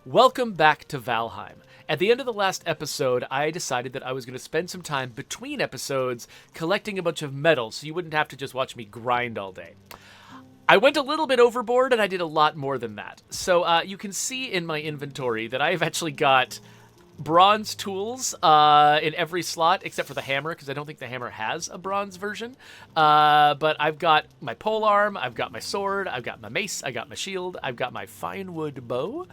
Welcome back to Valheim. At the end of the last episode, I decided that I was going to spend some time between episodes collecting a bunch of metal so you wouldn't have to just watch me grind all day. I went a little bit overboard and I did a lot more than that. So you can see in my inventory that I've actually got bronze tools in every slot except for the hammer, because I don't think the hammer has a bronze version. But I've got my polearm, I've got my sword, I've got my mace, I got my shield, I've got my fine wood bow,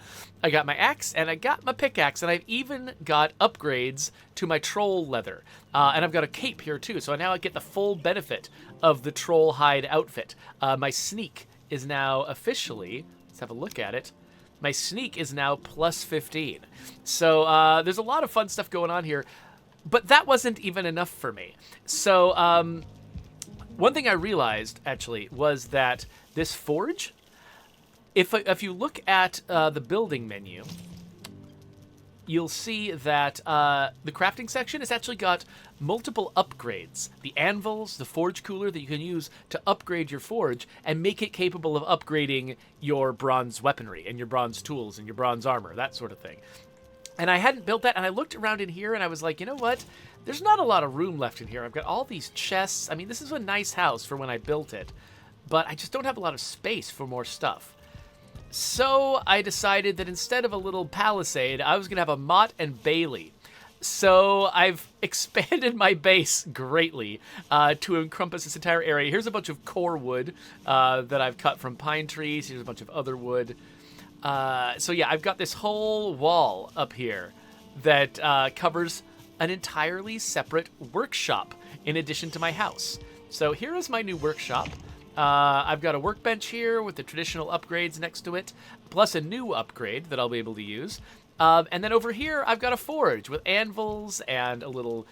I got my axe, and I got my pickaxe, and I've even got upgrades to my troll leather. And I've got a cape here too, so now I get the full benefit of the troll hide outfit. My sneak is now officially, let's have a look at it, my sneak is now plus 15. So there's a lot of fun stuff going on here, but that wasn't even enough for me. So one thing I realized, actually, was that this forge, if you look at the building menu, you'll see that the crafting section has actually got multiple upgrades. The anvils, the forge cooler that you can use to upgrade your forge and make it capable of upgrading your bronze weaponry and your bronze tools and your bronze armor, that sort of thing. And I hadn't built that, and I looked around in here and I was like, you know what? There's not a lot of room left in here. I've got all these chests. I mean, this is a nice house for when I built it, but I just don't have a lot of space for more stuff. So I decided that instead of a little palisade, I was going to have a Mott and Bailey. So I've expanded my base greatly to encompass this entire area. Here's a bunch of core wood that I've cut from pine trees. Here's a bunch of other wood. So yeah, I've got this whole wall up here that covers an entirely separate workshop in addition to my house. So here is my new workshop. I've got a workbench here with the traditional upgrades next to it, plus a new upgrade that I'll be able to use. And then over here, I've got a forge with anvils and a little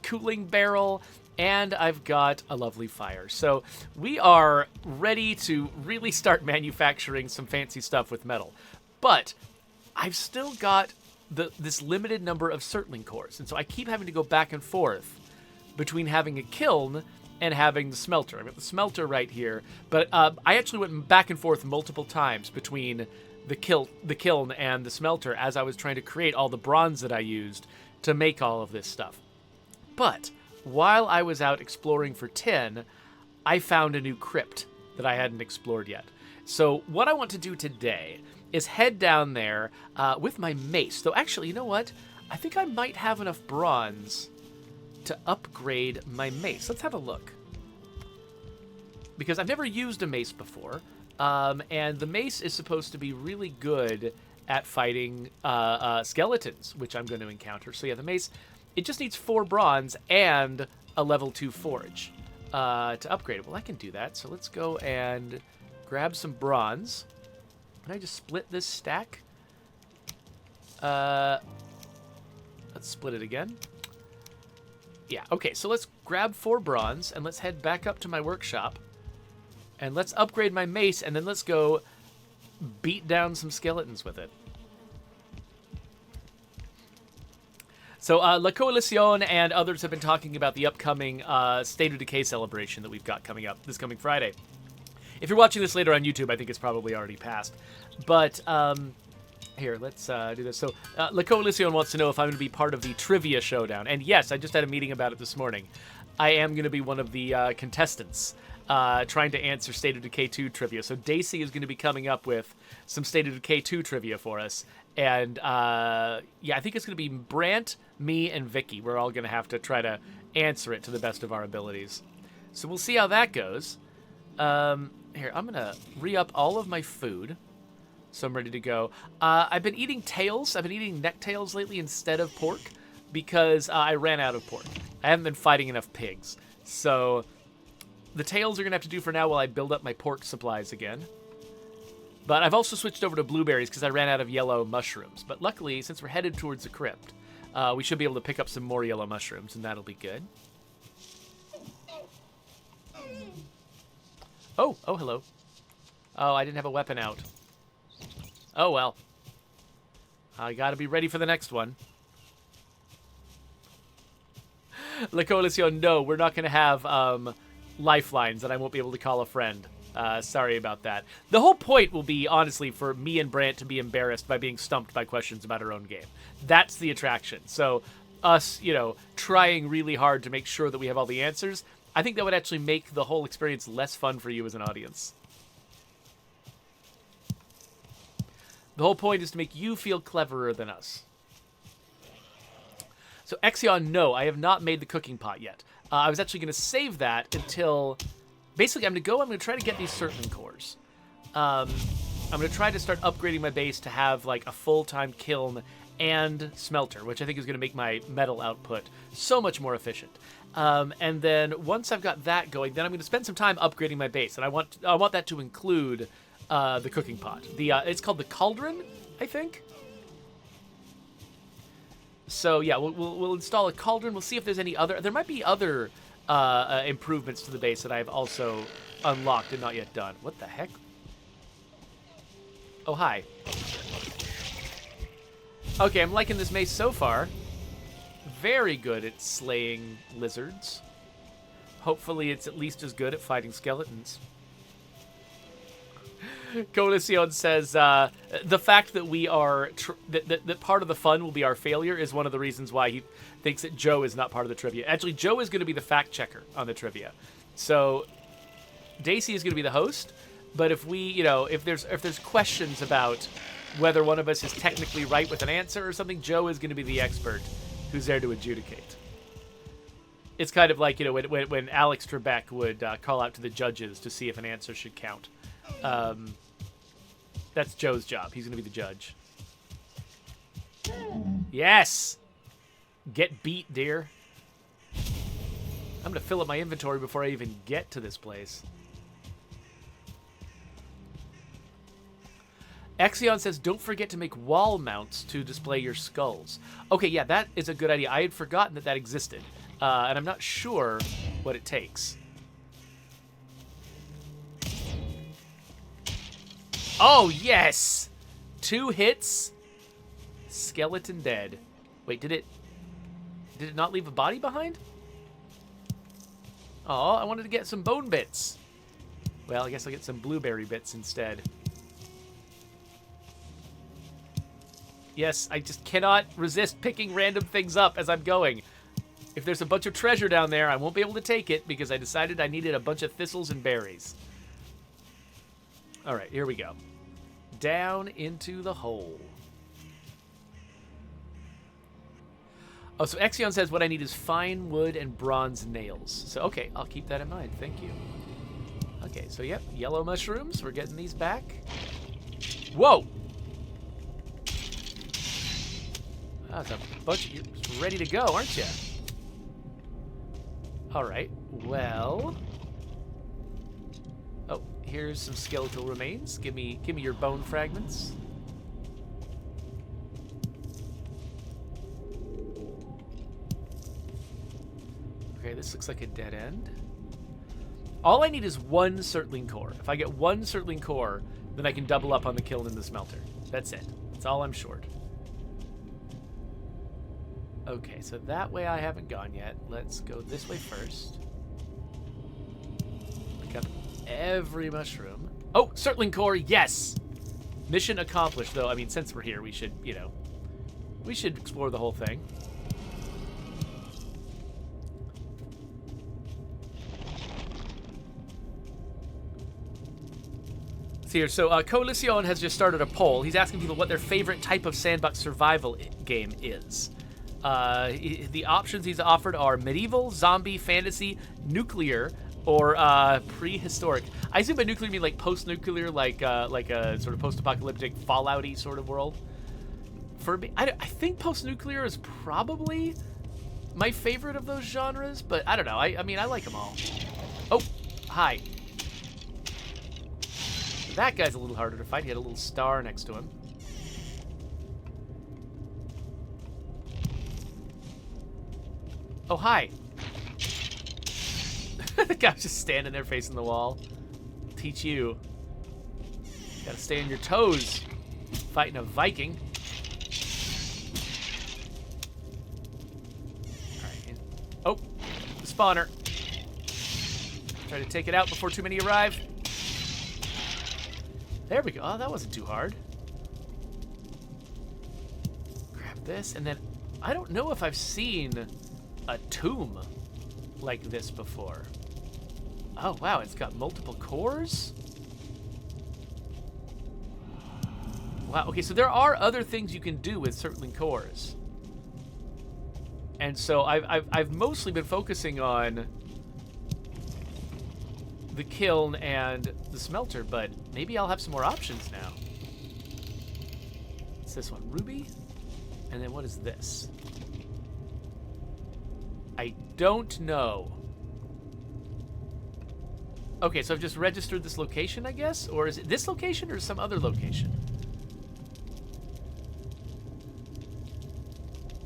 cooling barrel, and I've got a lovely fire. So we are ready to really start manufacturing some fancy stuff with metal. But I've still got this limited number of surtling cores, and so I keep having to go back and forth between having a kiln and having the smelter. I've got the smelter right here, but I actually went back and forth multiple times between the kiln and the smelter as I was trying to create all the bronze that I used to make all of this stuff. But while I was out exploring for tin, I found a new crypt that I hadn't explored yet. So what I want to do today is head down there with my mace. Though actually, you know what? I think I might have enough bronze to upgrade my mace. Let's have a look. Because I've never used a mace before, and the mace is supposed to be really good at fighting skeletons, which I'm going to encounter. So yeah, the mace, it just needs 4 bronze and a level 2 forge to upgrade it. Well, I can do that. So let's go and grab some bronze. Can I just split this stack? Let's split it again. Yeah, okay, so let's grab 4 bronze, and let's head back up to my workshop, and let's upgrade my mace, and then let's go beat down some skeletons with it. So La Coalición and others have been talking about the upcoming State of Decay celebration that we've got coming up this coming Friday. If you're watching this later on YouTube, I think it's probably already passed. But here, let's do this. So, La Coalición wants to know if I'm going to be part of the trivia showdown. And yes, I just had a meeting about it this morning. I am going to be one of the contestants trying to answer State of Decay 2 trivia. So Daisy is going to be coming up with some State of Decay 2 trivia for us. And yeah, I think it's going to be Brant, me, and Vicky. We're all going to have to try to answer it to the best of our abilities. So we'll see how that goes. Here, I'm going to re-up all of my food. So I'm ready to go. I've been eating tails. I've been eating neck tails lately instead of pork because I ran out of pork. I haven't been fighting enough pigs. So the tails are going to have to do for now while I build up my pork supplies again. But I've also switched over to blueberries because I ran out of yellow mushrooms. But luckily, since we're headed towards the crypt, we should be able to pick up some more yellow mushrooms, and that'll be good. Oh, hello. Oh, I didn't have a weapon out. Oh, well. I gotta be ready for the next one. La Coalición, no, we're not gonna have lifelines that I won't be able to call a friend. Sorry about that. The whole point will be, honestly, for me and Brant to be embarrassed by being stumped by questions about our own game. That's the attraction. So us, trying really hard to make sure that we have all the answers, I think that would actually make the whole experience less fun for you as an audience. The whole point is to make you feel cleverer than us. So Exion, no, I have not made the cooking pot yet. I was actually going to save that until... Basically, I'm going to try to get these Surtling cores. I'm going to try to start upgrading my base to have, like, a full-time kiln and smelter, which I think is going to make my metal output so much more efficient. And then once I've got that going, then I'm going to spend some time upgrading my base. And I want that to include the cooking pot. It's called the Cauldron, I think. So yeah, we'll install a cauldron. We'll see if there's any other. There might be other improvements to the base that I've also unlocked and not yet done. What the heck? Oh, hi. Okay, I'm liking this mace so far. Very good at slaying lizards. Hopefully it's at least as good at fighting skeletons. Coalition says the fact that we are that part of the fun will be our failure is one of the reasons why he thinks that Joe is not part of the trivia. Actually, Joe is going to be the fact checker on the trivia. So Daisy is going to be the host, but if we, if there's questions about whether one of us is technically right with an answer or something, Joe is going to be the expert who's there to adjudicate. It's kind of like, when Alex Trebek would call out to the judges to see if an answer should count. That's Joe's job. He's going to be the judge. Yes! Get beat, dear. I'm going to fill up my inventory before I even get to this place. Exion says, don't forget to make wall mounts to display your skulls. Okay, yeah, that is a good idea. I had forgotten that existed. And I'm not sure what it takes. Oh, yes! 2 hits. Skeleton dead. Wait, did it not leave a body behind? Oh, I wanted to get some bone bits. Well, I guess I'll get some blueberry bits instead. Yes, I just cannot resist picking random things up as I'm going. If there's a bunch of treasure down there, I won't be able to take it because I decided I needed a bunch of thistles and berries. All right, here we go. Down into the hole. Oh, so Exion says what I need is fine wood and bronze nails. So, okay, I'll keep that in mind. Thank you. Okay, so, yep, yellow mushrooms. We're getting these back. Whoa! That's a bunch of you ready to go, aren't you? All right, well... Oh, here's some skeletal remains. Give me your bone fragments. Okay, this looks like a dead end. All I need is 1 Surtling core. If I get 1 Surtling core, then I can double up on the kiln and the smelter. That's it. That's all I'm short. Okay, so that way I haven't gone yet. Let's go this way first. Pick up every mushroom. Oh, Surtling core, yes! Mission accomplished, though. I mean, since we're here, we should, we should explore the whole thing. See here, so Coalition has just started a poll. He's asking people what their favorite type of sandbox survival game is. The options he's offered are medieval, zombie, fantasy, nuclear, or prehistoric. I assume by nuclear you mean like post-nuclear, like a sort of post-apocalyptic Fallout-y sort of world. For me, I think post-nuclear is probably my favorite of those genres, but I don't know. I mean, I like them all. Oh, hi. That guy's a little harder to fight. He had a little star next to him. Oh, hi. The guy's just standing there facing the wall. Teach you. Gotta stay on your toes. Fighting a Viking. Alright. Oh, the spawner. Try to take it out before too many arrive. There we go. Oh, that wasn't too hard. Grab this, and then I don't know if I've seen a tomb like this before. Oh, wow, it's got multiple cores? Wow, okay, so there are other things you can do with certain cores. And so I've mostly been focusing on the kiln and the smelter, but maybe I'll have some more options now. What's this one? Ruby? And then what is this? I don't know. Okay, so I've just registered this location, I guess? Or is it this location or some other location?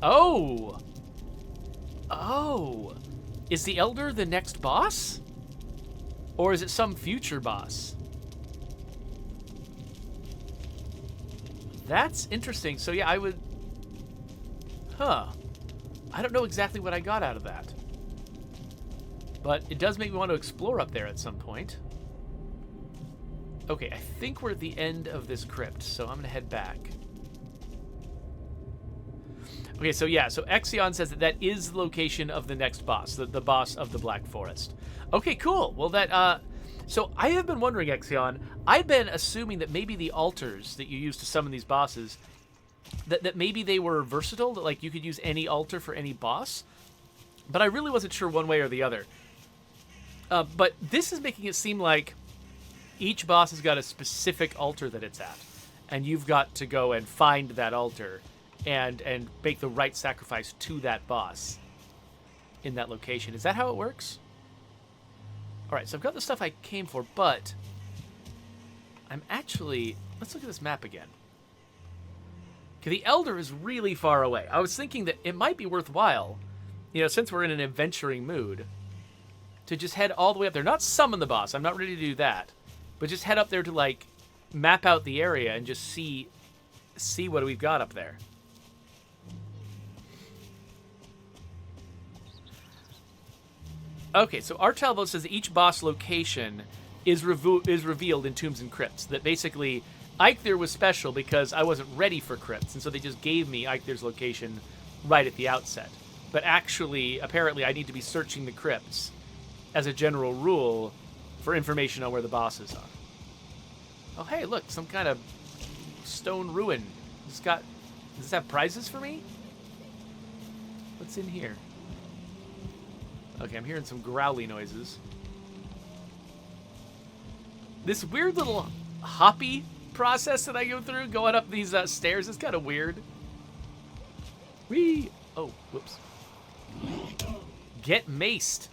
Oh! Oh! Is the Elder the next boss? Or is it some future boss? That's interesting. So yeah, I would... Huh. I don't know exactly what I got out of that. But it does make me want to explore up there at some point. Okay, I think we're at the end of this crypt, so I'm going to head back. Okay, so yeah, so Exion says that that is the location of the next boss, the boss of the Black Forest. Okay, cool. Well, that, so I have been wondering, Exion, I've been assuming that maybe the altars that you use to summon these bosses, that maybe they were versatile, that, like, you could use any altar for any boss, but I really wasn't sure one way or the other. But this is making it seem like each boss has got a specific altar that it's at, and you've got to go and find that altar and make the right sacrifice to that boss in that location. Is that how it works? All right, so I've got the stuff I came for, but I'm actually... Let's look at this map again. Okay, the Elder is really far away. I was thinking that it might be worthwhile, you know, since we're in an adventuring mood, to just head all the way up there. Not summon the boss. I'm not ready to do that. But just head up there to, like, map out the area and just see what we've got up there. Okay, so our Talbot says that each boss location is revealed in Tombs and Crypts. That basically, Eikthyr was special because I wasn't ready for Crypts, and so they just gave me Eiktyr's location right at the outset. But actually, apparently, I need to be searching the Crypts as a general rule for information on where the bosses are. Oh, hey, look, some kind of stone ruin. Does this have prizes for me? What's in here? Okay, I'm hearing some growly noises. This weird little hoppy process that I go through, going up these stairs, is kind of weird. Whee! Oh, whoops. Get maced.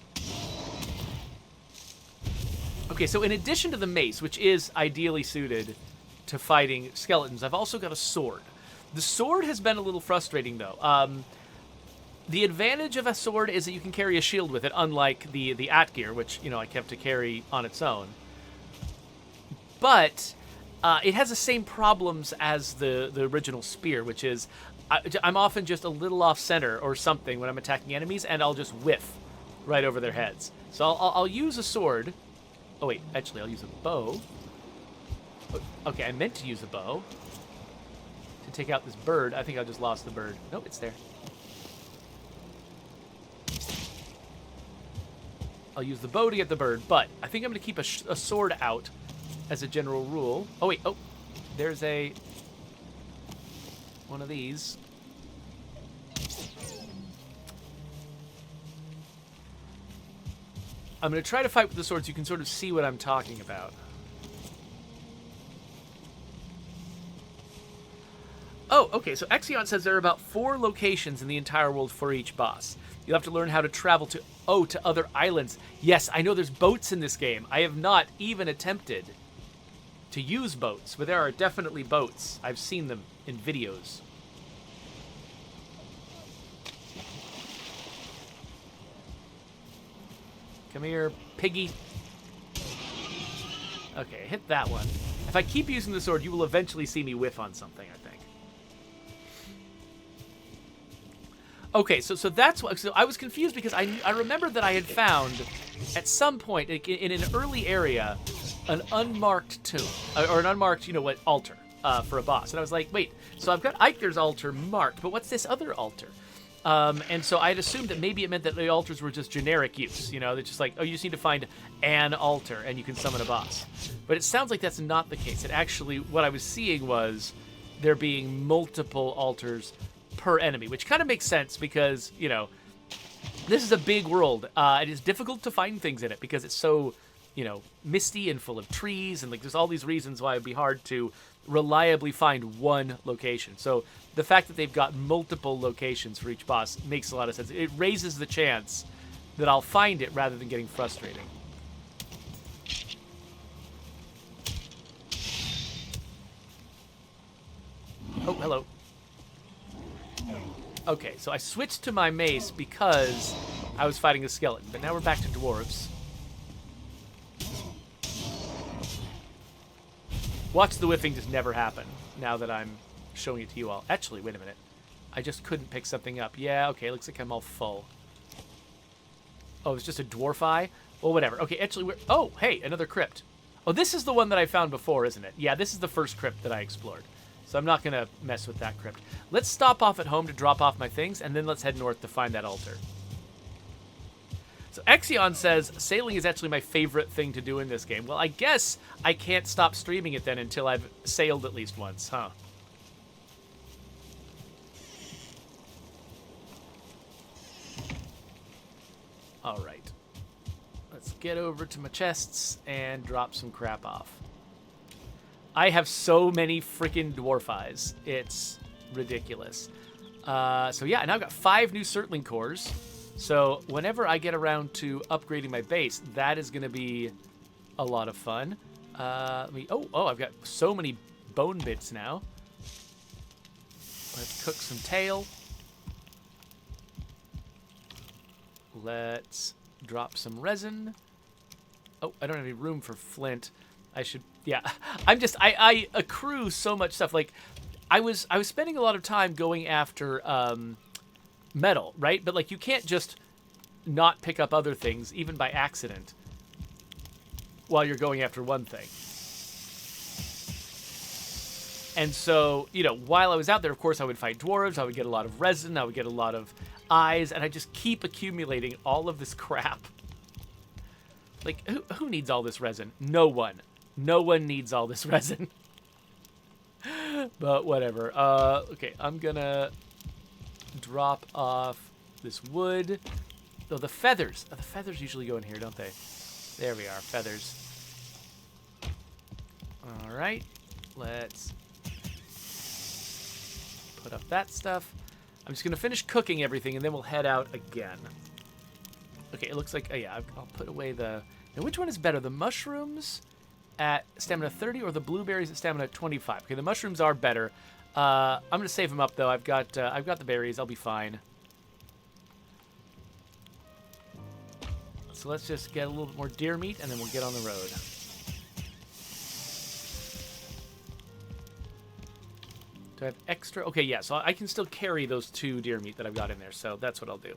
Okay, so in addition to the mace, which is ideally suited to fighting skeletons, I've also got a sword. The sword has been a little frustrating, though. The advantage of a sword is that you can carry a shield with it, unlike the Atgear, which, you know, I kept to carry on its own. But it has the same problems as the original spear, which is I'm often just a little off-center or something when I'm attacking enemies, and I'll just whiff right over their heads. So I'll use a sword. Oh, wait, actually, I'll use a bow. Okay, I meant to use a bow to take out this bird. I think I just lost the bird. Nope, it's there. I'll use the bow to get the bird, but I think I'm going to keep a sword out as a general rule. Oh, wait. Oh, there's one of these. I'm going to try to fight with the swords. You can sort of see what I'm talking about. Oh, okay. So Exion says there are about 4 locations in the entire world for each boss. You'll have to learn how to travel to other islands. Yes, I know there's boats in this game. I have not even attempted to use boats, but there are definitely boats. I've seen them in videos. Come here, piggy. Okay, hit that one. If I keep using the sword, you will eventually see me whiff on something, I think. Okay, so that's what... So I was confused because I remember that I had found, at some point, in an early area, an unmarked tomb, or an unmarked, altar for a boss. And I was like, wait, so I've got Eichner's altar marked, but what's this other altar? And so I'd assumed that maybe it meant that the altars were just generic use. They're just like, oh, you just need to find an altar and you can summon a boss. But it sounds like that's not the case. It actually, what I was seeing was there being multiple altars per enemy, which kind of makes sense because, this is a big world. It is difficult to find things in it because it's so, misty and full of trees, and like there's all these reasons why it'd be hard to reliably find one location. So the fact that they've got multiple locations for each boss makes a lot of sense. It raises the chance that I'll find it rather than getting frustrating. Oh, hello. Okay, so I switched to my mace because I was fighting a skeleton, but now we're back to dwarves. Watch the whiffing just never happen now that I'm showing it to you all. Actually, wait a minute. I just couldn't pick something up. Yeah, okay, looks like I'm all full. Oh, it's just a dwarf eye? Well, whatever. Okay, actually, we're... Oh, hey, another crypt. Oh, this is the one that I found before, isn't it? Yeah, this is the first crypt that I explored. So I'm not going to mess with that crypt. Let's stop off at home to drop off my things, and then let's head north to find that altar. So Exion says, sailing is actually my favorite thing to do in this game. Well, I guess I can't stop streaming it then until I've sailed at least once, huh? All right. Let's get over to my chests and drop some crap off. I have so many freaking dwarf eyes. It's ridiculous. So yeah, and I've got 5 new Surtling cores. So whenever I get around to upgrading my base, that is going to be a lot of fun. I've got so many bone bits now. Let's cook some tail. Let's drop some resin. Oh, I don't have any room for flint. I should, yeah. I accrue so much stuff. Like, I was spending a lot of time going after metal, right? But like, you can't just not pick up other things, even by accident, while you're going after one thing. And so, while I was out there, of course, I would fight dwarves. I would get a lot of resin. I would get a lot of eyes, and I just keep accumulating all of this crap. Like, who needs all this resin? No one. No one needs all this resin. But whatever. Okay, I'm gonna drop off this wood. Oh, the feathers. Oh, the feathers usually go in here, don't they? There we are, feathers. All right, let's put up that stuff. I'm just gonna finish cooking everything, and then we'll head out again. Okay, it looks like, oh yeah, I'll put away the... Now, which one is better, the mushrooms at stamina 30 or the blueberries at stamina 25? Okay, the mushrooms are better. I'm going to save them up, though. I've got the berries. I'll be fine. So let's just get a little bit more deer meat, and then we'll get on the road. Do I have extra? Okay, yeah, so I can still carry those 2 deer meat that I've got in there, so that's what I'll do.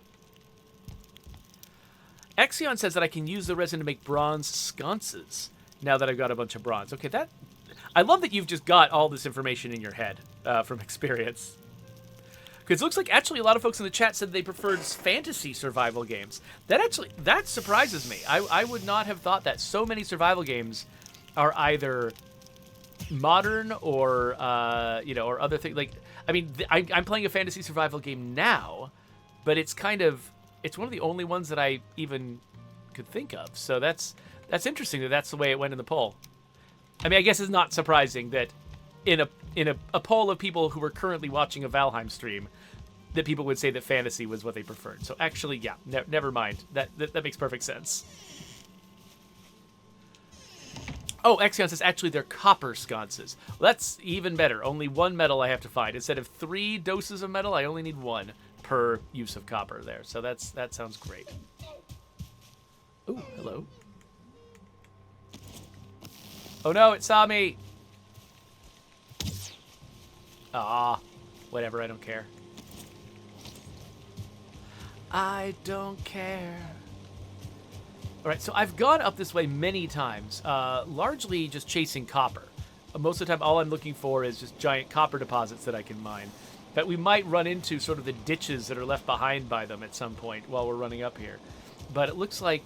Exion says that I can use the resin to make bronze sconces now that I've got a bunch of bronze. Okay, I love that you've just got all this information in your head from experience. Because it looks like actually a lot of folks in the chat said they preferred fantasy survival games. That surprises me. I would not have thought that. So many survival games are either modern or, or other things. Like, I mean, I'm playing a fantasy survival game now, but it's it's one of the only ones that I even could think of. So that's interesting that that's the way it went in the poll. I mean, I guess it's not surprising that in a poll of people who are currently watching a Valheim stream, that people would say that fantasy was what they preferred. So actually, yeah, never mind. That makes perfect sense. Oh, Exion says actually they're copper sconces. Well, that's even better. Only 1 metal I have to find. Instead of 3 doses of metal, I only need 1 per use of copper there. So that sounds great. Ooh, hello. Oh no, it saw me. Ah, whatever, I don't care. I don't care. All right, so I've gone up this way many times, largely just chasing copper. Most of the time, all I'm looking for is just giant copper deposits that I can mine. But we might run into sort of the ditches that are left behind by them at some point while we're running up here. But it looks like,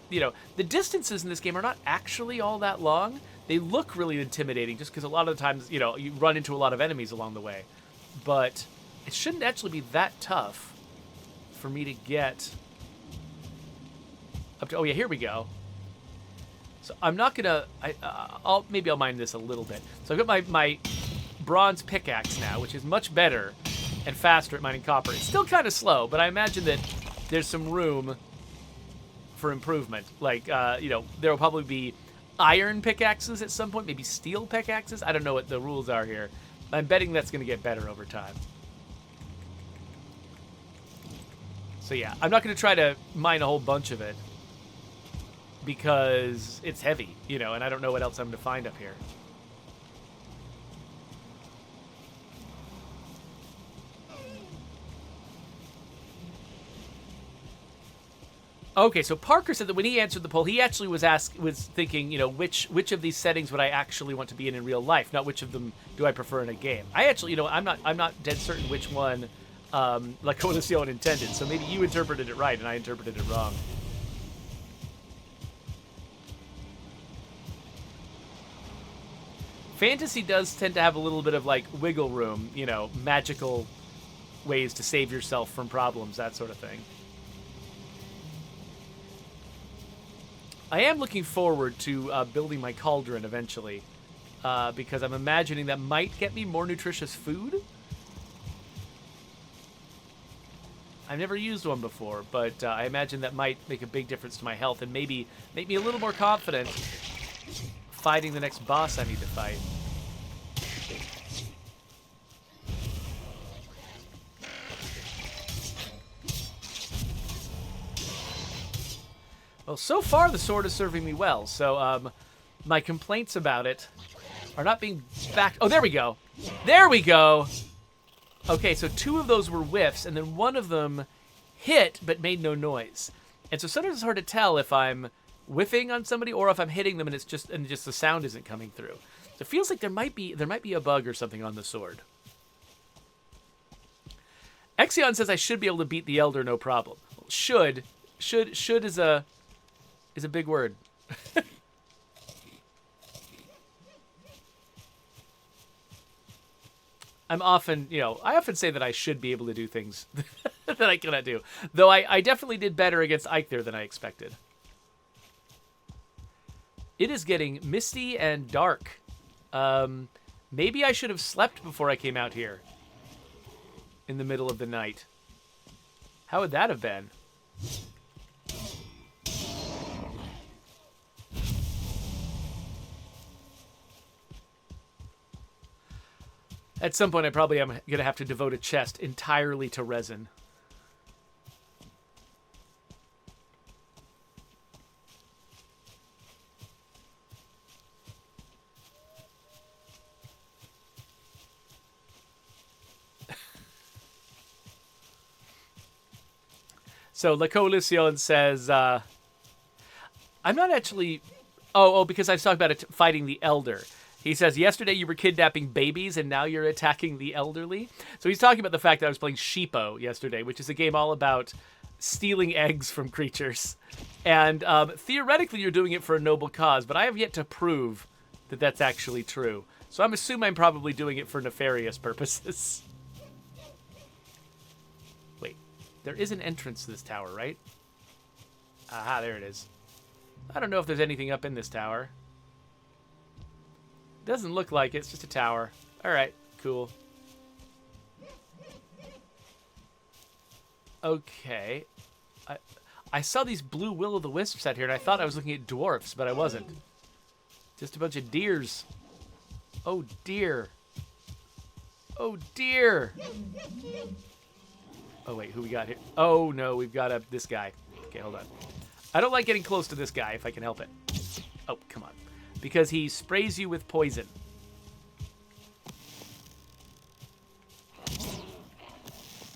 you know, the distances in this game are not actually all that long. They look really intimidating just because a lot of the times, you know, you run into a lot of enemies along the way. But it shouldn't actually be that tough for me to get up to... Oh, yeah, here we go. So I'm not going to... Maybe I'll mine this a little bit. So I've got my bronze pickaxe now, which is much better and faster at mining copper. It's still kind of slow, but I imagine that there's some room for improvement. Like, you know, there will probably be iron pickaxes at some point, maybe steel pickaxes. I don't know what the rules are here. I'm betting that's going to get better over time. So yeah, I'm not going to try to mine a whole bunch of it because it's heavy, you know, and I don't know what else I'm going to find up here. Okay, so Parker said that when he answered the poll, he actually was thinking, you know, which of these settings would I actually want to be in real life, not which of them do I prefer in a game. I actually, you know, I'm not dead certain which one like Coliseon intended. So maybe you interpreted it right and I interpreted it wrong. Fantasy does tend to have a little bit of like wiggle room, you know, magical ways to save yourself from problems, that sort of thing. I am looking forward to building my cauldron eventually, because I'm imagining that might get me more nutritious food. I've never used one before, but I imagine that might make a big difference to my health and maybe make me a little more confident fighting the next boss I need to fight. Well, so far the sword is serving me well, so my complaints about it are not being back... Oh, there we go. There we go. Okay, so 2 of those were whiffs, and then 1 of them hit but made no noise. And so sometimes it's hard to tell if I'm whiffing on somebody or if I'm hitting them and it's just the sound isn't coming through. So it feels like there might be a bug or something on the sword. Exion says I should be able to beat the Elder no problem. Well, should is a big word. I'm often, you know, I often say that I should be able to do things that I cannot do. Though I definitely did better against Eikthyr than I expected. It is getting misty and dark. Maybe I should have slept before I came out here in the middle of the night. How would that have been? At some point, I probably am going to have to devote a chest entirely to resin. So, La Coalition says, I'm not actually... Oh, because I was talking about it fighting the Elder. He says, yesterday you were kidnapping babies and now you're attacking the elderly. So he's talking about the fact that I was playing Sheepo yesterday, which is a game all about stealing eggs from creatures. And theoretically you're doing it for a noble cause, but I have yet to prove that that's actually true. So I'm assuming I'm probably doing it for nefarious purposes. Wait, there is an entrance to this tower, right? Aha, there it is. I don't know if there's anything up in this tower. Doesn't look like it. It's just a tower. All right, cool. Okay. I saw these blue will-o'-the-wisps out here, and I thought I was looking at dwarfs, but I wasn't. Just a bunch of deers. Oh, dear. Oh, dear. Oh, wait, who we got here? Oh, no, we've got this guy. Okay, hold on. I don't like getting close to this guy if I can help it. Oh, come on. Because he sprays you with poison.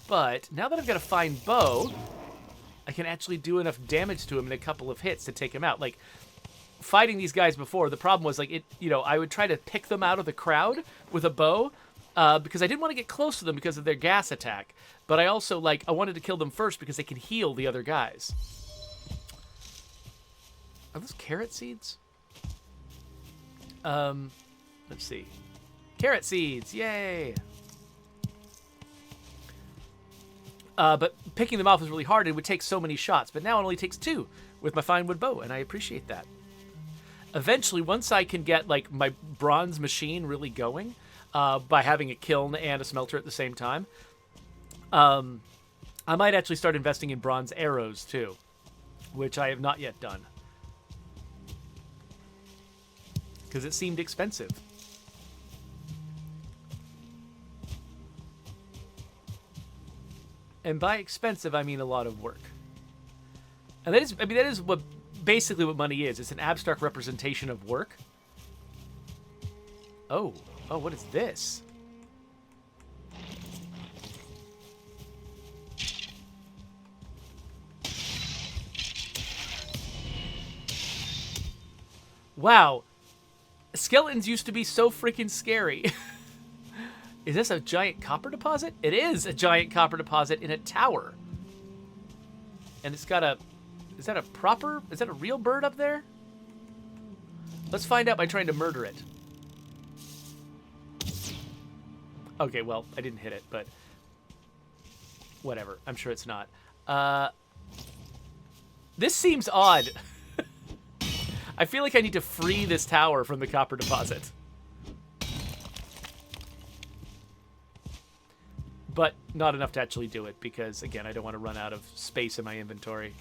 But now that I've got a fine bow, I can actually do enough damage to him in a couple of hits to take him out. Like, fighting these guys before, the problem was, like, I would try to pick them out of the crowd with a bow, because I didn't want to get close to them because of their gas attack. But I also, like, I wanted to kill them first because they can heal the other guys. Are those carrot seeds? Let's see. Carrot seeds, yay! But picking them off was really hard. It would take so many shots, but now it only takes 2 with my fine wood bow, and I appreciate that. Eventually, once I can get, like, my bronze machine really going, by having a kiln and a smelter at the same time, I might actually start investing in bronze arrows, too, which I have not yet done. Because it seemed expensive. And by expensive, I mean a lot of work. And that is what basically what money is. It's an abstract representation of work. Oh, what is this? Wow. Skeletons used to be so freaking scary. Is this a giant copper deposit? It is a giant copper deposit in a tower. And it's got a... Is that a real bird up there? Let's find out by trying to murder it. Okay, well, I didn't hit it, but... Whatever. I'm sure it's not. This seems odd. I feel like I need to free this tower from the copper deposit. But not enough to actually do it, because, again, I don't want to run out of space in my inventory.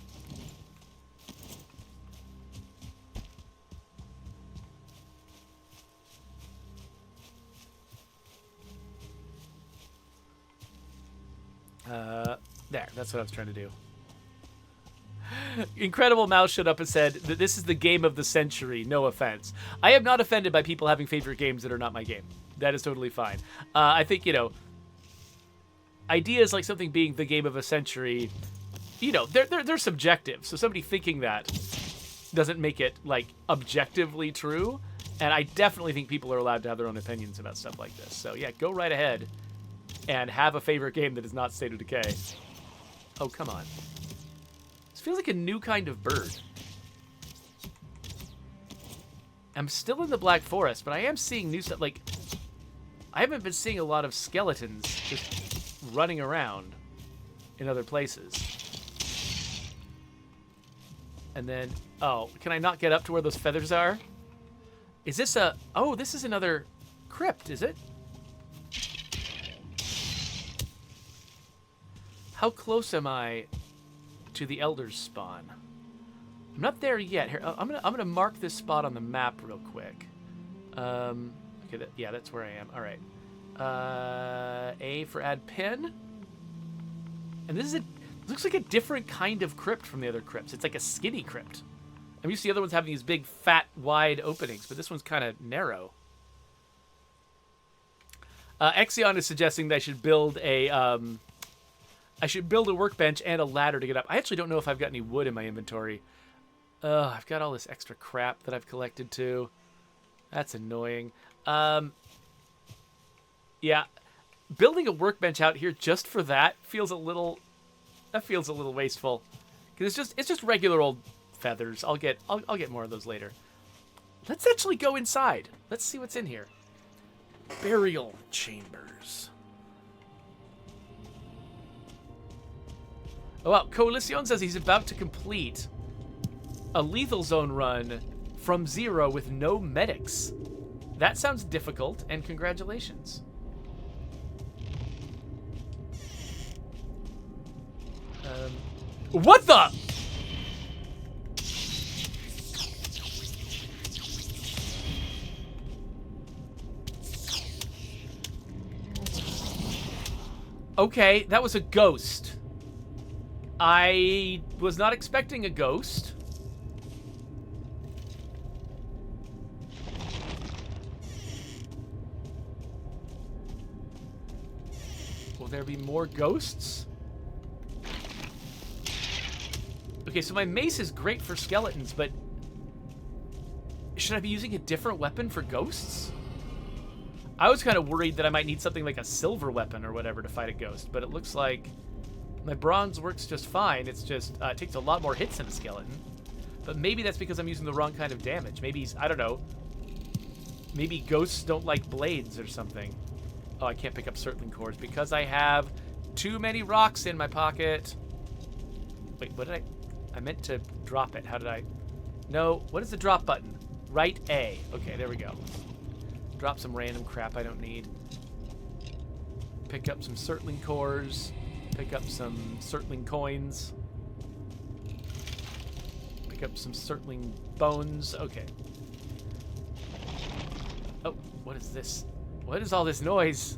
There, that's what I was trying to do. Incredible Mouse showed up and said that this is the game of the century. No offense. I am not offended by people having favorite games that are not my game. That is totally fine. I think, ideas like something being the game of a century, they're subjective. So somebody thinking that doesn't make it, like, objectively true. And I definitely think people are allowed to have their own opinions about stuff like this. So, yeah, go right ahead and have a favorite game that is not State of Decay. Oh, come on. This feels like a new kind of bird. I'm still in the Black Forest, but I am seeing new stuff. Like, I haven't been seeing a lot of skeletons just running around in other places. And then, oh, can I not get up to where those feathers are? Is this a... Oh, this is another crypt, is it? How close am I to the Elder's spawn? I'm not there yet. Here, I'm gonna mark this spot on the map real quick. Okay, yeah, that's where I am. All right. A for add pin. And this is looks like a different kind of crypt from the other crypts. It's like a skinny crypt. I'm used to the other ones having these big, fat, wide openings, but this one's kind of narrow. Exion is suggesting that I should build a workbench and a ladder to get up. I actually don't know if I've got any wood in my inventory. I've got all this extra crap that I've collected too. That's annoying. Yeah, building a workbench out here just for that feels a little wasteful. Because it's just regular old feathers. I'll get more of those later. Let's actually go inside. Let's see what's in here. Burial chambers. Oh, wow. Coalition says he's about to complete a lethal zone run from 0 with no medics. That sounds difficult, and congratulations. What the? Okay, that was a ghost. I was not expecting a ghost. Will there be more ghosts? Okay, so my mace is great for skeletons, but should I be using a different weapon for ghosts? I was kind of worried that I might need something like a silver weapon or whatever to fight a ghost, but it looks like my bronze works just fine. It's just, it takes a lot more hits than a skeleton. But maybe that's because I'm using the wrong kind of damage. Maybe, I don't know. Maybe ghosts don't like blades or something. Oh, I can't pick up Surtling cores because I have too many rocks in my pocket. Wait, what did I meant to drop it. How did I? No, what is the drop button? Right A. Okay, there we go. Drop some random crap I don't need. Pick up some Surtling cores. Pick up some Surtling coins. Pick up some Surtling bones. Okay. Oh, what is this? What is all this noise?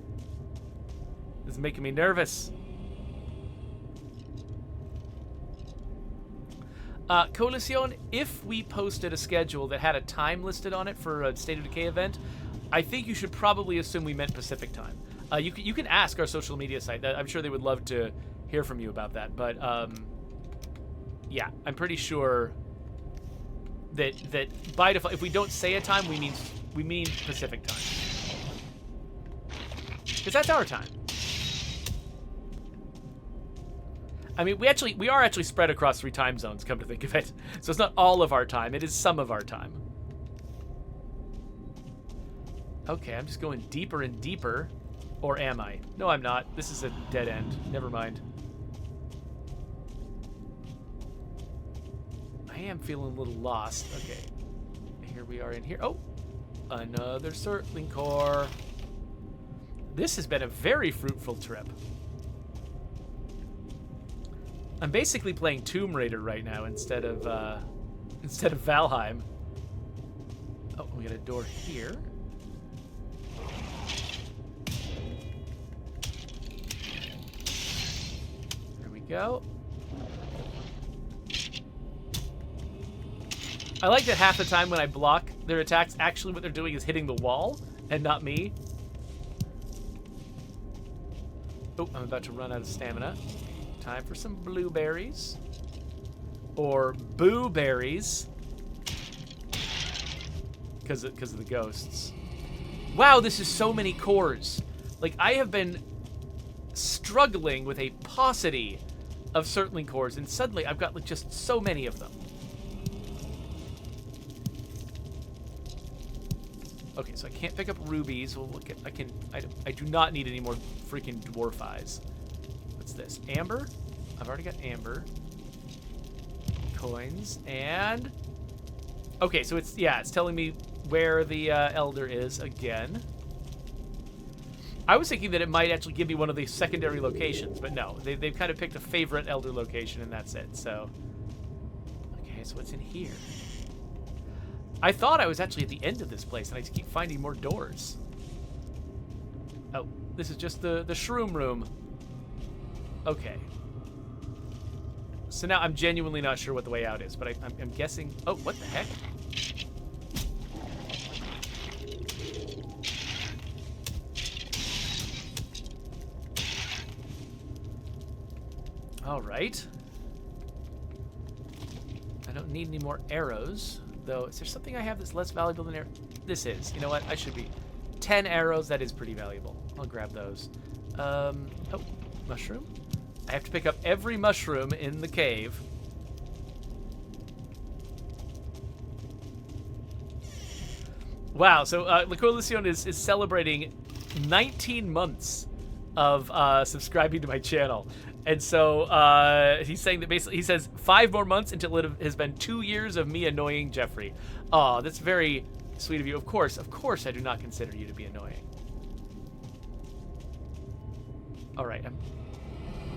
This is making me nervous. Coalition, if we posted a schedule that had a time listed on it for a State of Decay event, I think you should probably assume we meant Pacific time. You can ask our social media site. I'm sure they would love to hear from you about that. But yeah, I'm pretty sure that by default, if we don't say a time, we mean Pacific time, because that's our time. I mean, we are actually spread across 3 time zones, come to think of it. So it's not all of our time, it is some of our time. Okay, I'm just going deeper and deeper. Or am I? No, I'm not. This is a dead end. Never mind. I am feeling a little lost. Okay. Here we are in here. Oh! Another Surtling core. This has been a very fruitful trip. I'm basically playing Tomb Raider right now instead of Valheim. Oh, we got a door here. There we go. I like that half the time when I block their attacks, actually what they're doing is hitting the wall and not me. Oh, I'm about to run out of stamina. Time for some blueberries. Or boo-berries. Because of the ghosts. Wow, this is so many cores. Like, I have been struggling with a paucity of Surtling cores, and suddenly I've got like just so many of them. Okay, so I can't pick up rubies. We'll look at, I do not need any more freaking dwarf eyes. What's this? Amber? I've already got amber. Coins, and... Okay, so it's telling me where the elder is again. I was thinking that it might actually give me one of the secondary locations, but no. They've kind of picked a favorite elder location, and that's it, so... Okay, so what's in here? I thought I was actually at the end of this place, and I just keep finding more doors. Oh, this is just the shroom room. Okay. So now I'm genuinely not sure what the way out is, but I'm guessing... Oh, what the heck? All right. I don't need any more arrows, though. Is there something I have that's less valuable than arrows? This is. You know what? I should be. 10 arrows, that is pretty valuable. I'll grab those. Oh, mushroom? I have to pick up every mushroom in the cave. Wow, so La Coalition is celebrating 19 months of subscribing to my channel. And so he's saying that basically, he says 5 more months until it has been 2 years of me annoying Jeffrey. Oh, that's very sweet of you. Of course, I do not consider you to be annoying. All right.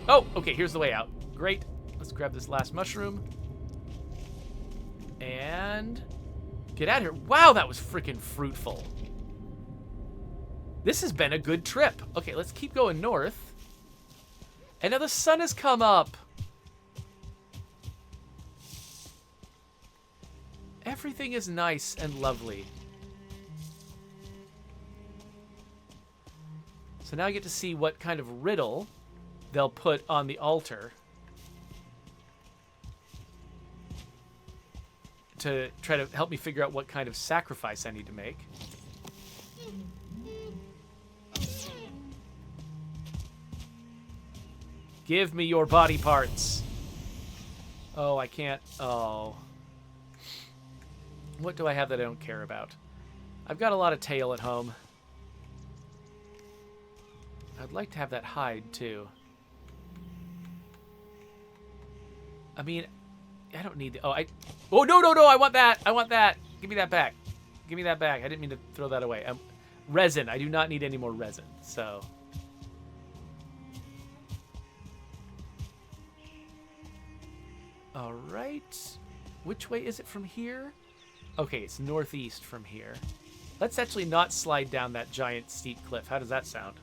Oh, okay, here's the way out. Great. Let's grab this last mushroom. And get out of here. Wow, that was freaking fruitful. This has been a good trip. Okay, let's keep going north. And now the sun has come up. Everything is nice and lovely. So now I get to see what kind of riddle they'll put on the altar. to try to help me figure out what kind of sacrifice I need to make. Give me your body parts. Oh, I can't. Oh. What do I have that I don't care about? I've got a lot of tail at home. I'd like to have that hide, too. I mean, I don't need the... Oh, Oh, no, no, no, I want that. I want that. Give me that back. Give me that back. I didn't mean to throw that away. Resin. I do not need any more resin, so... All right. Which way is it from here? Okay, it's northeast from here. Let's actually not slide down that giant steep cliff. How does that sound?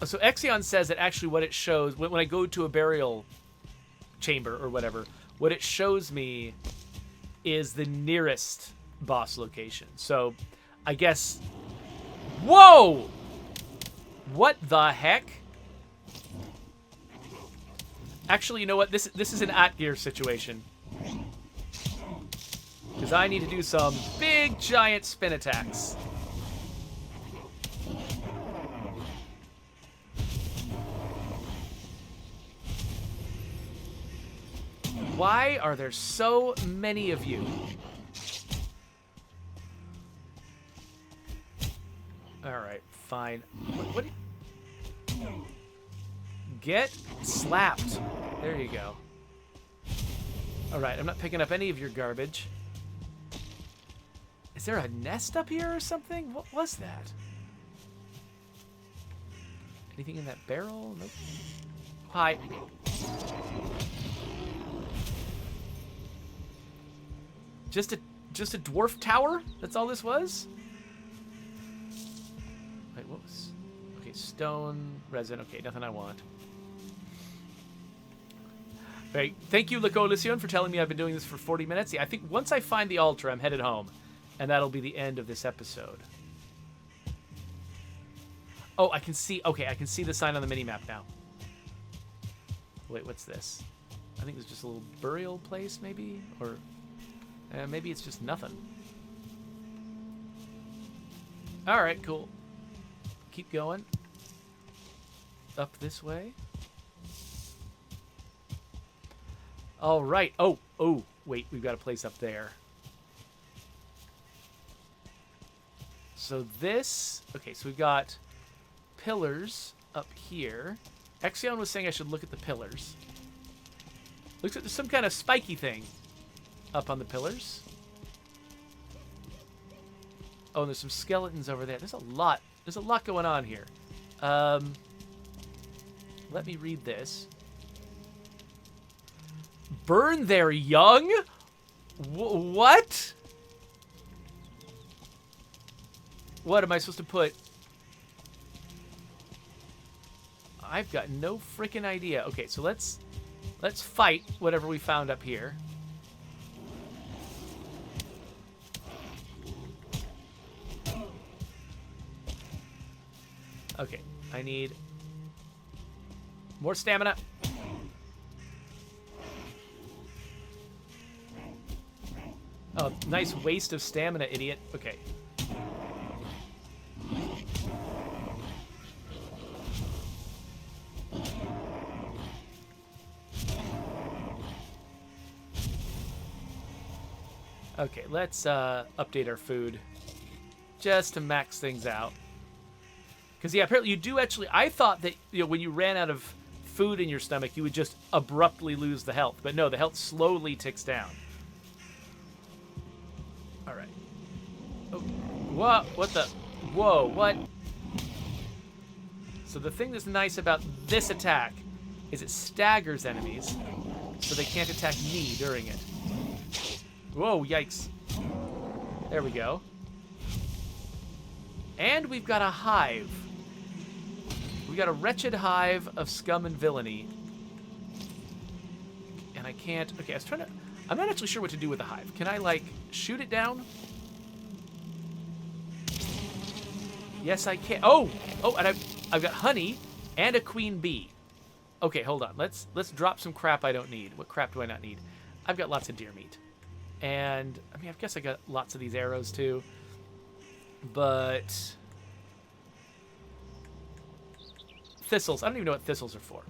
So Exion says that actually what it shows, when I go to a burial chamber or whatever, what it shows me is the nearest boss location. So I guess... Whoa! What the heck? Actually, you know what? This is an at-gear situation. Because I need to do some big, giant spin attacks. Why are there so many of you? Alright, fine. What Get slapped. There you go. Alright, I'm not picking up any of your garbage. Is there a nest up here or something? What was that? Anything in that barrel? Nope. Hi. Just a dwarf tower? That's all this was? Wait, what was... Okay, stone, resin. Okay, nothing I want. Right. Thank you, Lacolision, for telling me I've been doing this for 40 minutes. Yeah, I think once I find the altar, I'm headed home. And that'll be the end of this episode. Oh, I can see... Okay, I can see the sign on the minimap now. Wait, what's this? I think it's just a little burial place, maybe? Or... maybe it's just nothing. Alright, cool. Keep going. Up this way. Alright. Oh, wait, we've got a place up there. So this... Okay, so we've got pillars up here. Exion was saying I should look at the pillars. Looks like there's some kind of spiky thing up on the pillars. Oh, and there's some skeletons over there. There's a lot going on here. Let me read this. Burn their young? What? What am I supposed to put? I've got no freaking idea. Okay, so let's fight whatever we found up here. Okay, I need more stamina. Oh, nice waste of stamina, idiot. Okay. Okay, let's update our food just to max things out. Because, yeah, apparently you do actually... I thought that, you know, when you ran out of food in your stomach, you would just abruptly lose the health. But no, the health slowly ticks down. All right. Oh, what the... Whoa, what? So the thing that's nice about this attack is it staggers enemies, so they can't attack me during it. Whoa, yikes. There we go. And we've got a hive. We got a wretched hive of scum and villainy. And I can't... Okay, I was trying to... I'm not actually sure what to do with the hive. Can I, like, shoot it down? Yes, I can. Oh! Oh, and I've got honey and a queen bee. Okay, hold on. Let's drop some crap I don't need. What crap do I not need? I've got lots of deer meat. And, I mean, I guess I got lots of these arrows, too. But... thistles. I don't even know what thistles are for.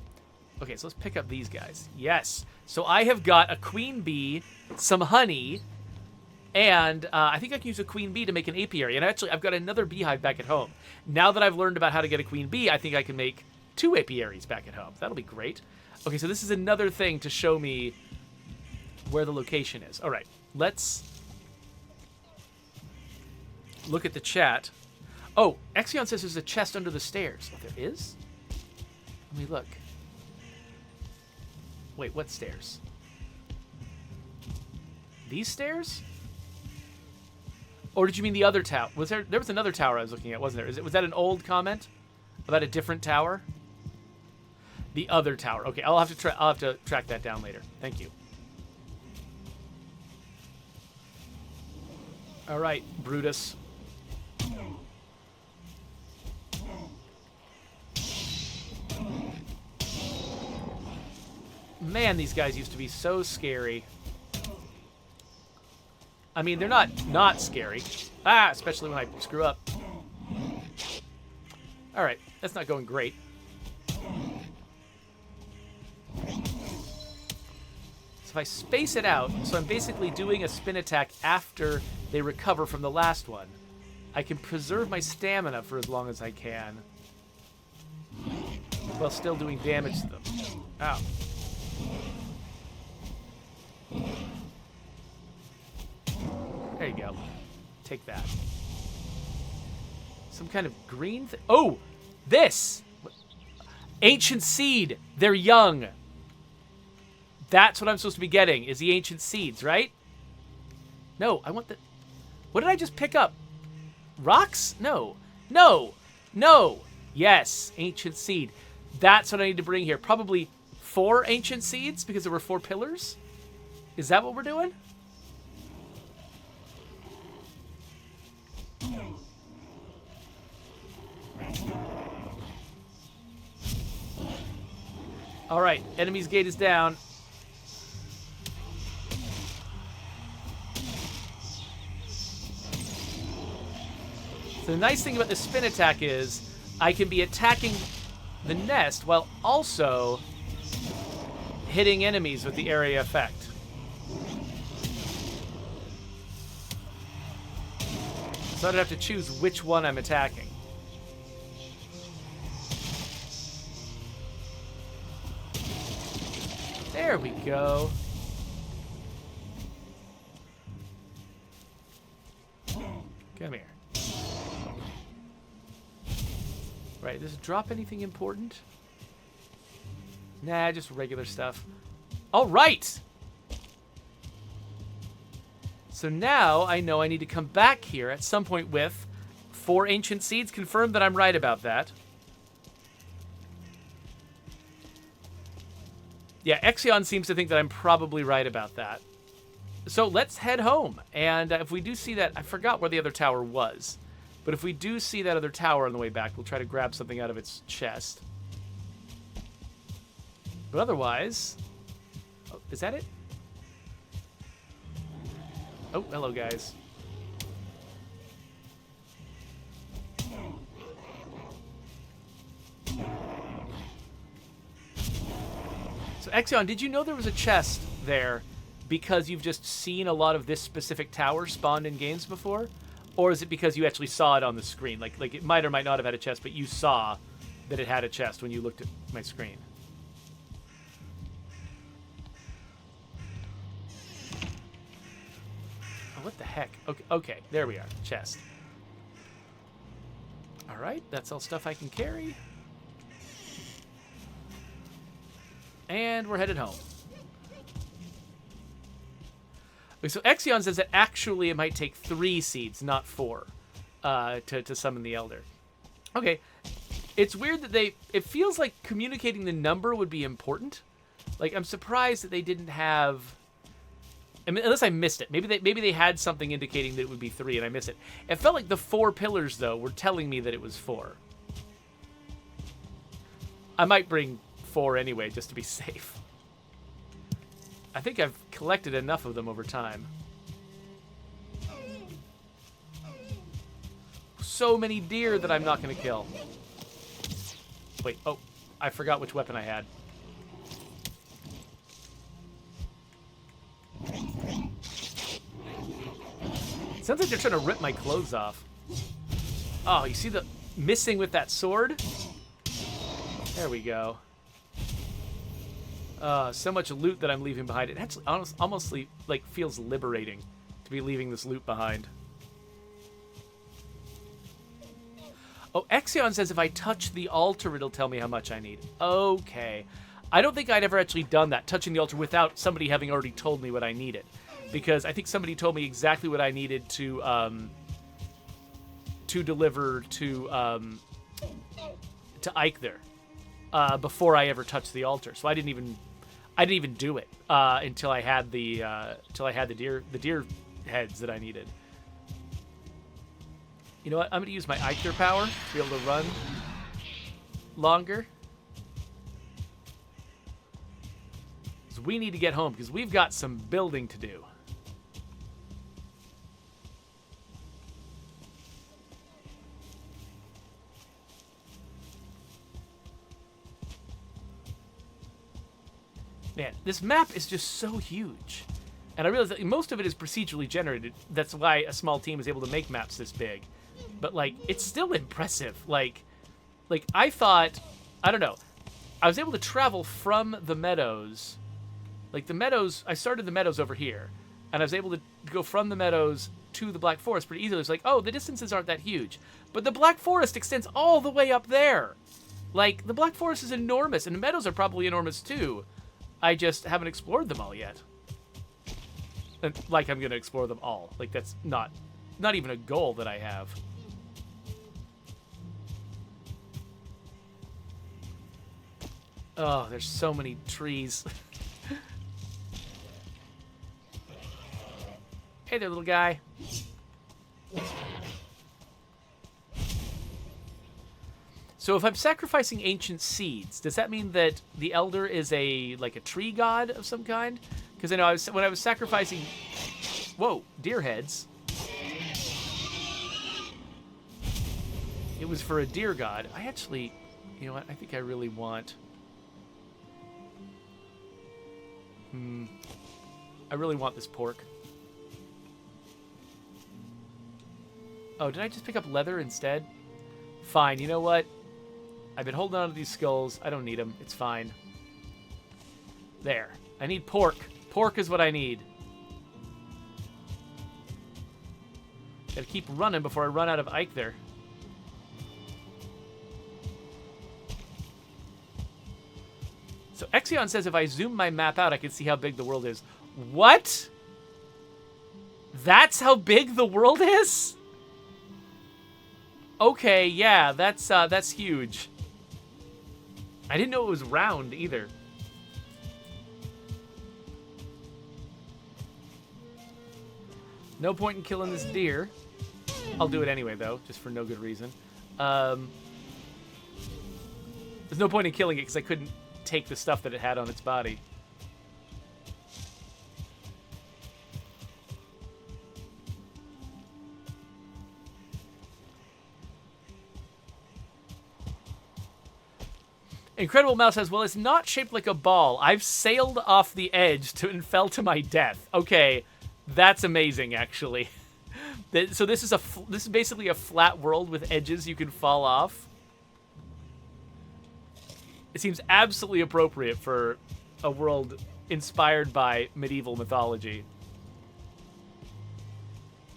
Okay, so let's pick up these guys. Yes. So I have got a queen bee, some honey, and I think I can use a queen bee to make an apiary. And actually, I've got another beehive back at home. Now that I've learned about how to get a queen bee, I think I can make 2 apiaries back at home. That'll be great. Okay, so this is another thing to show me where the location is. All right, let's look at the chat. Oh, Exion says there's a chest under the stairs. Oh, there is? Let me look. Wait, what stairs? These stairs? Or did you mean the other tower? There was another tower I was looking at, wasn't there? Was that an old comment about a different tower? The other tower. Okay, I'll have to track that down later. Thank you. All right, Brutus. Man, these guys used to be so scary. I mean, they're not scary. Ah, especially when I screw up. All right, that's not going great. So if I space it out, so I'm basically doing a spin attack after they recover from the last one, I can preserve my stamina for as long as I can while still doing damage to them. Ow. There you go. Take that. Some kind of green thing. Oh! This! Ancient seed! They're young! That's what I'm supposed to be getting, is the ancient seeds, right? No, I want the... What did I just pick up? Rocks? No. No! No! Yes, ancient seed. That's what I need to bring here. Probably 4 ancient seeds, because there were 4 pillars? Is that what we're doing? All right, enemy's gate is down. So the nice thing about the spin attack is I can be attacking the nest while also hitting enemies with the area effect. So I don't have to choose which one I'm attacking. There we go. Come here. Right, does it drop anything important? Nah, just regular stuff. All right! So now I know I need to come back here at some point with 4 ancient seeds. Confirm that I'm right about that. Yeah, Exion seems to think that I'm probably right about that. So let's head home. And if we do see that... I forgot where the other tower was. But if we do see that other tower on the way back, we'll try to grab something out of its chest. But otherwise... Oh, is that it? Oh, hello, guys. So, Exion, did you know there was a chest there because you've just seen a lot of this specific tower spawned in games before? Or is it because you actually saw it on the screen? Like it might or might not have had a chest, but you saw that it had a chest when you looked at my screen. Oh, what the heck? Okay, there we are. Chest. All right, that's all stuff I can carry. And we're headed home. Okay, so Exion says that actually it might take 3 seeds, not 4, to summon the Elder. Okay, it's weird that it feels like communicating the number would be important. Like, I'm surprised that they didn't have... I mean, unless I missed it. Maybe they had something indicating that it would be 3 and I missed it. It felt like the 4 pillars, though, were telling me that it was 4. I might bring 4 anyway, just to be safe. I think I've collected enough of them over time. So many deer that I'm not going to kill. Wait, oh, I forgot which weapon I had. Sounds like they're trying to rip my clothes off. Oh, you see the missing with that sword? There we go. So much loot that I'm leaving behind. It actually almost like feels liberating to be leaving this loot behind. Oh, Exion says if I touch the altar, it'll tell me how much I need. Okay. I don't think I'd ever actually done that, touching the altar without somebody having already told me what I needed. Because I think somebody told me exactly what I needed to deliver to Ike there before I ever touched the altar. So I didn't even do it until I had the deer heads that I needed. You know what? I'm gonna use my Eichner power to be able to run longer. Because we need to get home because we've got some building to do. Man, this map is just so huge. And I realize that most of it is procedurally generated. That's why a small team is able to make maps this big. But, like, it's still impressive. Like I thought, I don't know. I was able to travel from the meadows. Like, the meadows, I started the meadows over here. And I was able to go from the meadows to the Black Forest pretty easily. It's like, oh, the distances aren't that huge. But the Black Forest extends all the way up there. Like, the Black Forest is enormous. And the meadows are probably enormous, too. I just haven't explored them all yet. And, like, I'm going to explore them all. Like, that's not even a goal that I have. Oh, there's so many trees. Hey there, little guy. So if I'm sacrificing ancient seeds, does that mean that the elder is like a tree god of some kind? Because I know when I was sacrificing, whoa, deer heads, it was for a deer god. I actually, you know what? I think I really want. I really want this pork. Oh, did I just pick up leather instead? Fine. You know what? I've been holding on to these skulls. I don't need them. It's fine. There. I need pork. Pork is what I need. Gotta keep running before I run out of Ike there. So Exion says if I zoom my map out, I can see how big the world is. What? That's how big the world is? Okay, yeah, that's huge. I didn't know it was round either. No point in killing this deer. I'll do it anyway, though, just for no good reason. There's no point in killing it because I couldn't take the stuff that it had on its body. Incredible Mouse says, well, it's not shaped like a ball. I've sailed off the edge and fell to my death. Okay, that's amazing, actually. So this is basically a flat world with edges you can fall off. It seems absolutely appropriate for a world inspired by medieval mythology.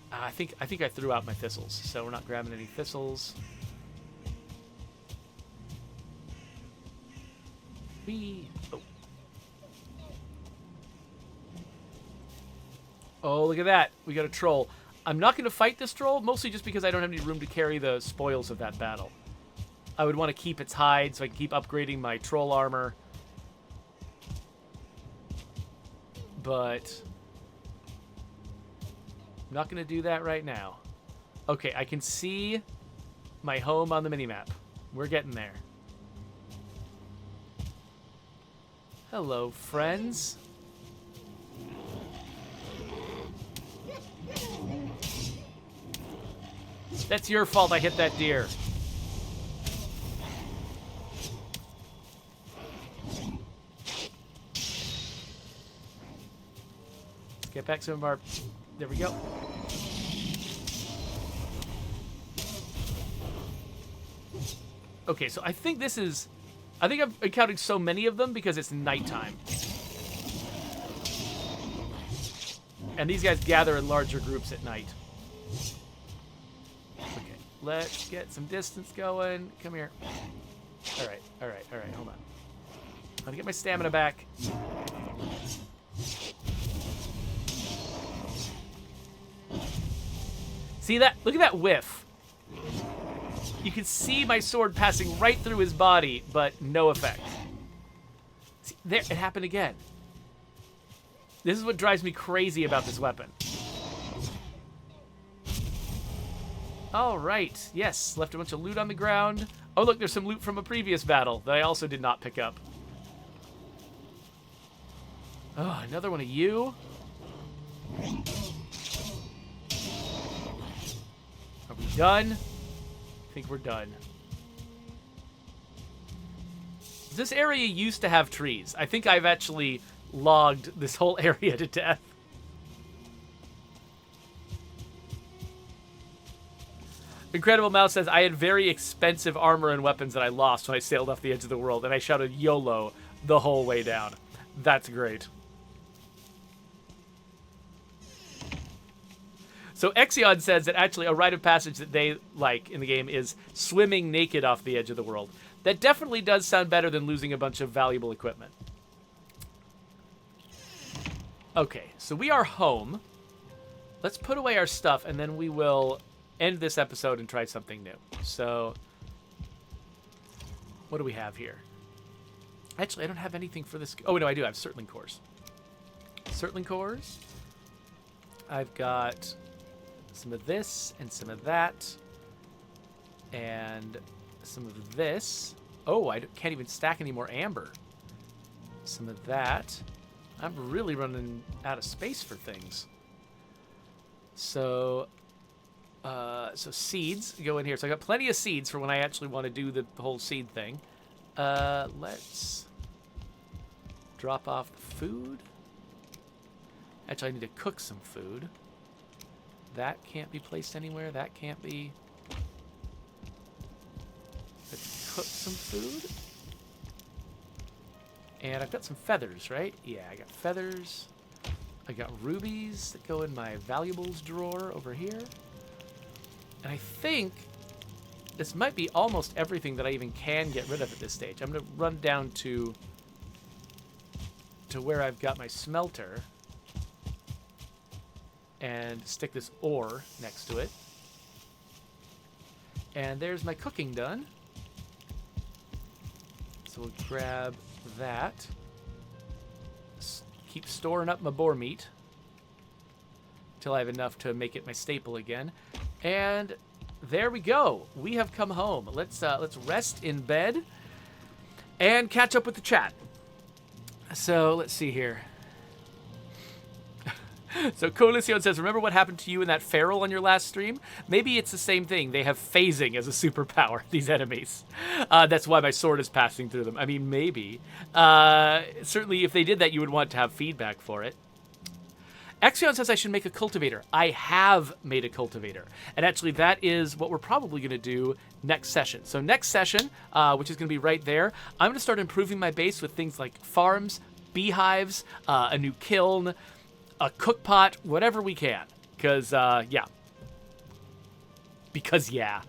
I think I threw out my thistles, so we're not grabbing any thistles. Oh, look at that. We got a troll. I'm not going to fight this troll, mostly just because I don't have any room to carry the spoils of that battle. I would want to keep its hide so I can keep upgrading my troll armor. But I'm not going to do that right now. Okay, I can see my home on the minimap. We're getting there. Hello, friends. That's your fault I hit that deer. Let's get back some of our... There we go. Okay, so I think this is... I think I've encountered so many of them because it's nighttime. And these guys gather in larger groups at night. Okay, let's get some distance going. Come here. All right, hold on. I'm gonna get my stamina back. See that? Look at that whiff. You can see my sword passing right through his body, but no effect. See, there, it happened again. This is what drives me crazy about this weapon. All right, yes, left a bunch of loot on the ground. Oh, look, there's some loot from a previous battle that I also did not pick up. Oh, another one of you. Are we done? I think we're done. This area used to have trees. I think I've actually logged this whole area to death. Incredible Mouse says, I had very expensive armor and weapons that I lost when I sailed off the edge of the world, and I shouted YOLO the whole way down. That's great. So Exion says that actually a rite of passage that they like in the game is swimming naked off the edge of the world. That definitely does sound better than losing a bunch of valuable equipment. Okay, so we are home. Let's put away our stuff, and then we will end this episode and try something new. So, what do we have here? Actually, I don't have anything for this. Oh, no, I do. I have Surtling cores. Surtling cores. I've got some of this and some of that. And some of this. Oh, I can't even stack any more amber. Some of that. I'm really running out of space for things. So seeds go in here. So I got plenty of seeds for when I actually want to do the whole seed thing. Let's drop off the food. Actually, I need to cook some food. That can't be placed anywhere. That can't be. Let's cook some food. And I've got some feathers, right? Yeah, I got feathers. I got rubies that go in my valuables drawer over here. And I think this might be almost everything that I even can get rid of at this stage. I'm going to run down to where I've got my smelter and stick this ore next to it. And there's my cooking done. So we'll grab that. Keep storing up my boar meat until I have enough to make it my staple again. And there we go. We have come home. Let's rest in bed and catch up with the chat. So let's see here. So Coalition says, remember what happened to you in that feral on your last stream? Maybe it's the same thing. They have phasing as a superpower, these enemies. That's why my sword is passing through them. I mean, maybe. Certainly, if they did that, you would want to have feedback for it. Exion says I should make a cultivator. I have made a cultivator. And actually, that is what we're probably going to do next session. So next session, which is going to be right there, I'm going to start improving my base with things like farms, beehives, a new kiln, a cook pot, whatever we can. Because, yeah. Because, yeah.